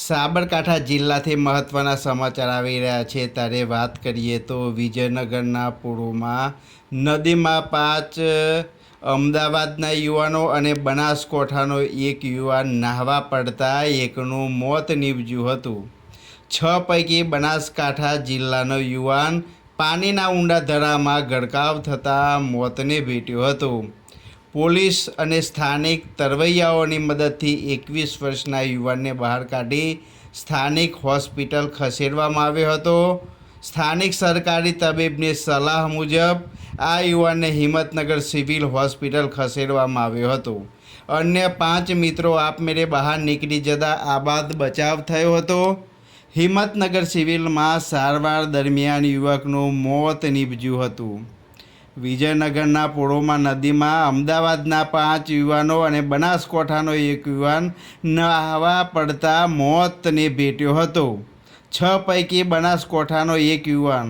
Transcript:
સાબરકાંઠા જિલ્લાથી મહત્ત્વના સમાચાર આવી રહ્યા છે ત્યારે વાત કરીએ તો વિજયનગરના પૂર્વમાં નદીમાં 5 અમદાવાદના યુવાનો અને બનાસકાંઠાનો એક યુવાન નાહવા પડતા એકનું મોત નીપજ્યું હતું। 6 પૈકી બનાસકાંઠા જિલ્લાનો યુવાન પાણીના ઊંડા ધરામાં ગરકાવ થતાં મોતને ભેટ્યો હતો। પોલીસ અને સ્થાનિક તરવૈયાઓની મદદથી 21 વર્ષના યુવાનને બહાર કાઢી સ્થાનિક હોસ્પિટલ ખસેડવામાં આવ્યો હતો। સ્થાનિક સરકારી તબીબની સલાહ મુજબ આ યુવાનને હિંમતનગર સિવિલ હોસ્પિટલ ખસેડવામાં આવ્યો હતો। અન્ય 5 મિત્રો આપમેળે બહાર નીકળી જતા આબાદ બચાવ થયો હતો। હિંમતનગર સિવિલમાં સારવાર દરમિયાન યુવકનું મોત નીપજ્યું હતું। વિજયનગરના પોળોમાં નદીમાં અમદાવાદના 5 યુવાનો અને બનાસકાંઠાનો એક યુવાન નહાવા પડતા મોતને ભેટ્યો હતો। 6 પૈકી બનાસકાંઠાનો એક યુવાન